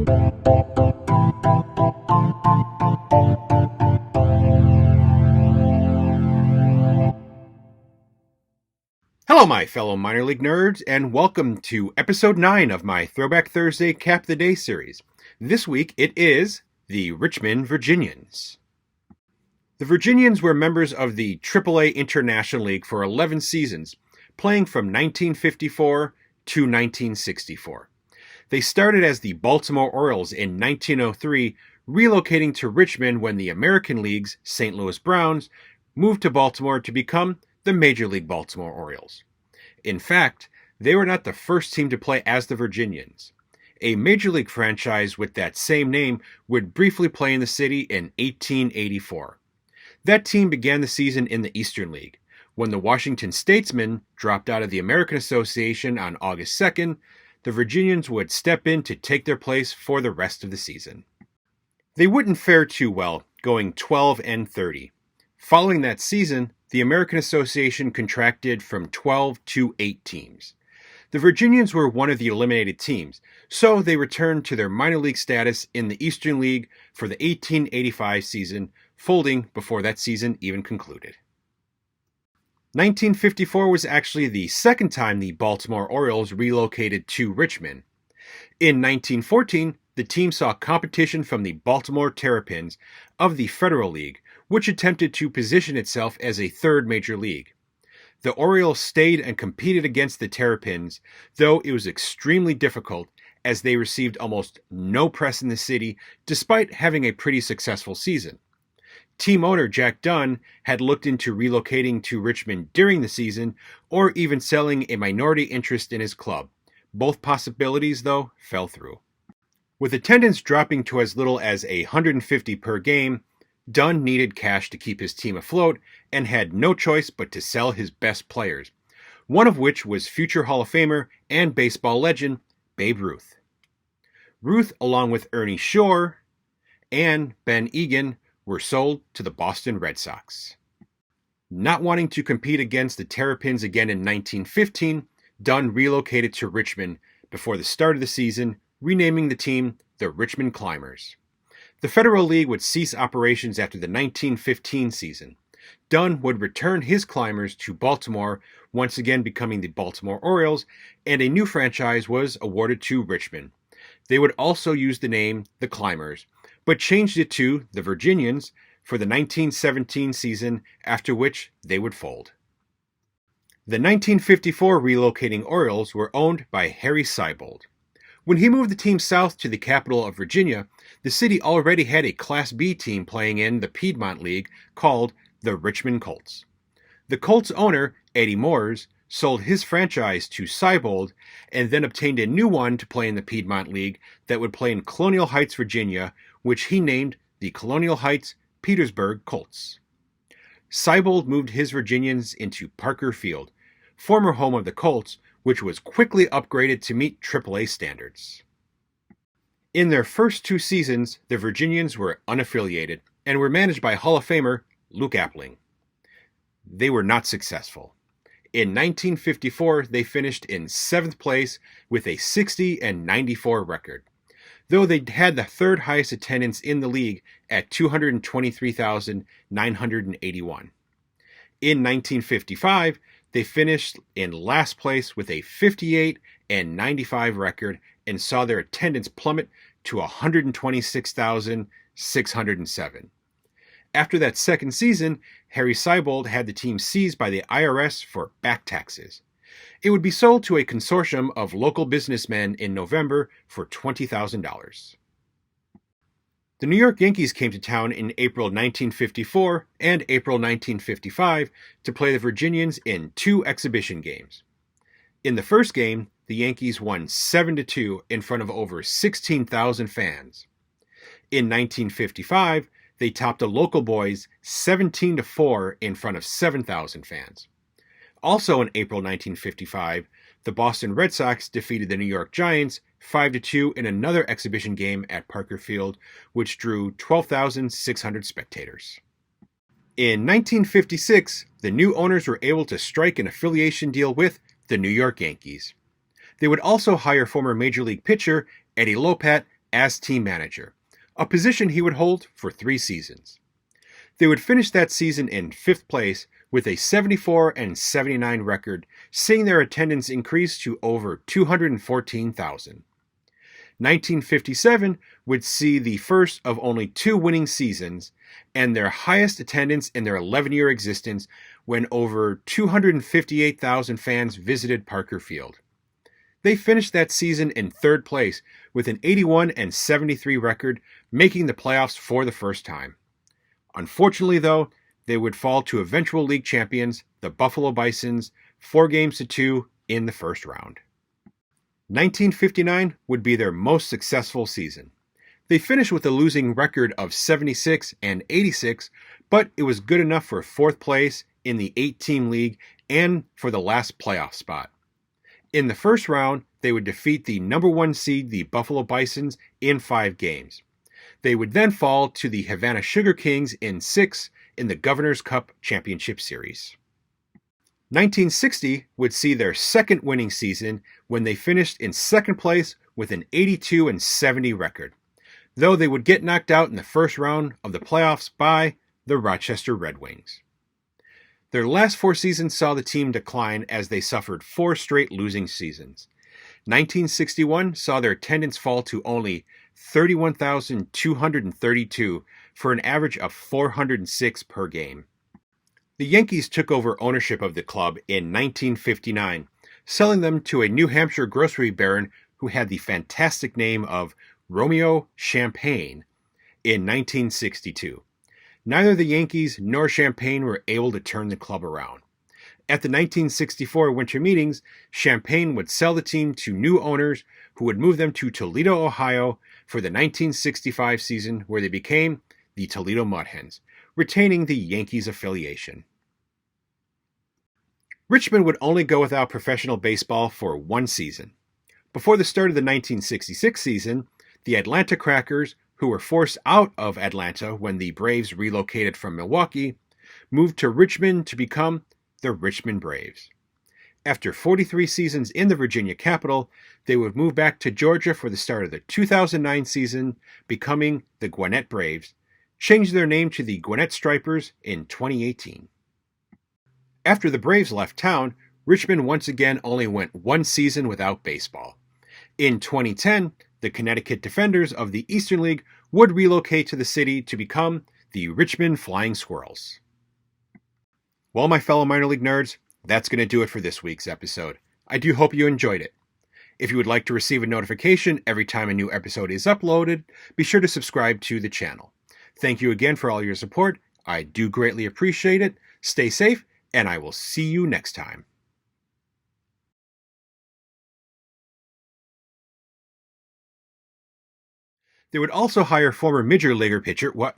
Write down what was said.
Hello, my fellow minor league nerds, and welcome to episode 9 of my Throwback Thursday Cap the Day series. This week it is the Richmond Virginians. The Virginians were members of the AAA International League for 11 seasons, playing from 1954 to 1964. They started as the Baltimore Orioles in 1903, relocating to Richmond when the American League's St. Louis Browns moved to Baltimore to become the Major League Baltimore Orioles. In fact, they were not the first team to play as the Virginians. A Major League franchise with that same name would briefly play in the city in 1884. That team began the season in the Eastern League. When the Washington Statesmen dropped out of the American Association on August 2nd, the Virginians would step in to take their place for the rest of the season. They wouldn't fare too well, going 12-30. Following that season, the American Association contracted from 12 to 8 teams. The Virginians were one of the eliminated teams, so they returned to their minor league status in the Eastern League for the 1885 season, folding before that season even concluded. 1954 was actually the second time the Baltimore Orioles relocated to Richmond. In 1914, the team saw competition from the Baltimore Terrapins of the Federal League, which attempted to position itself as a third major league. The Orioles stayed and competed against the Terrapins, though it was extremely difficult as they received almost no press in the city despite having a pretty successful season. Team owner Jack Dunn had looked into relocating to Richmond during the season or even selling a minority interest in his club. Both possibilities, though, fell through. With attendance dropping to as little as 150 per game, Dunn needed cash to keep his team afloat and had no choice but to sell his best players, one of which was future Hall of Famer and baseball legend Babe Ruth. Ruth, along with Ernie Shore and Ben Egan, were sold to the Boston Red Sox. Not wanting to compete against the Terrapins again in 1915, Dunn relocated to Richmond before the start of the season, renaming the team the Richmond Climbers. The Federal League would cease operations after the 1915 season. Dunn would return his Climbers to Baltimore, once again becoming the Baltimore Orioles, and a new franchise was awarded to Richmond. They would also use the name the Climbers, but changed it to the Virginians for the 1917 season, after which they would fold. The 1954 relocating Orioles were owned by Harry Seibold. When he moved the team south to the capital of Virginia, the city already had a Class B team playing in the Piedmont League called the Richmond Colts. The Colts owner, Eddie Moores, sold his franchise to Seibold and then obtained a new one to play in the Piedmont League that would play in Colonial Heights, Virginia, which he named the Colonial Heights Petersburg Colts. Seibold moved his Virginians into Parker Field, former home of the Colts, which was quickly upgraded to meet AAA standards. In their first 2 seasons, the Virginians were unaffiliated and were managed by Hall of Famer Luke Appling. They were not successful. In 1954, they finished in 7th place with a 60-94 record, though they had the third highest attendance in the league at 223,981. In 1955, they finished in last place with a 58-95 record and saw their attendance plummet to 126,607. After that second season, Harry Seibold had the team seized by the IRS for back taxes. It would be sold to a consortium of local businessmen in November for $20,000. The New York Yankees came to town in April 1954 and April 1955 to play the Virginians in 2 exhibition games. In the first game, the Yankees won 7-2 in front of over 16,000 fans. In 1955, they topped the local boys 17-4 in front of 7,000 fans. Also in April 1955, the Boston Red Sox defeated the New York Giants 5-2 in another exhibition game at Parker Field, which drew 12,600 spectators. In 1956, the new owners were able to strike an affiliation deal with the New York Yankees. They would also hire former Major League pitcher Eddie Lopat as team manager, a position he would hold for 3 seasons. They would finish that season in 5th place with a 74-79 record, seeing their attendance increase to over 214,000. 1957 would see the first of only 2 winning seasons and their highest attendance in their 11-year existence when over 258,000 fans visited Parker Field. They finished that season in 3rd place with an 81-73 record, making the playoffs for the first time. Unfortunately, though, they would fall to eventual league champions, the Buffalo Bisons, 4-2 in the first round. 1959 would be their most successful season. They finished with a losing record of 76-86, but it was good enough for 4th place in the 8-team league and for the last playoff spot. In the first round, they would defeat the number 1 seed, the Buffalo Bisons, in 5 games. They would then fall to the Havana Sugar Kings in 6 in the Governor's Cup Championship Series. 1960 would see their second winning season when they finished in 2nd place with an 82-70 record, though they would get knocked out in the first round of the playoffs by the Rochester Red Wings. Their last 4 seasons saw the team decline as they suffered 4 straight losing seasons. 1961 saw their attendance fall to only 31,232 for an average of 406 per game. The Yankees took over ownership of the club in 1959, selling them to a New Hampshire grocery baron who had the fantastic name of Romeo Champagne in 1962. Neither the Yankees nor Champagne were able to turn the club around. At the 1964 winter meetings, Champagne would sell the team to new owners who would move them to Toledo, Ohio for the 1965 season, where they became the Toledo Mud Hens, retaining the Yankees affiliation. Richmond would only go without professional baseball for 1 season. Before the start of the 1966 season, the Atlanta Crackers, who were forced out of Atlanta when the Braves relocated from Milwaukee, moved to Richmond to become the Richmond Braves. After 43 seasons in the Virginia capital, they would move back to Georgia for the start of the 2009 season, becoming the Gwinnett Braves, changed their name to the Gwinnett Stripers in 2018. After the Braves left town, Richmond once again only went 1 season without baseball. In 2010, the Connecticut Defenders of the Eastern League would relocate to the city to become the Richmond Flying Squirrels. Well, my fellow minor league nerds, that's going to do it for this week's episode. I do hope you enjoyed it. If you would like to receive a notification every time a new episode is uploaded, be sure to subscribe to the channel. Thank you again for all your support. I do greatly appreciate it. Stay safe, and I will see you next time. They would also hire former Major Leaguer pitcher, what?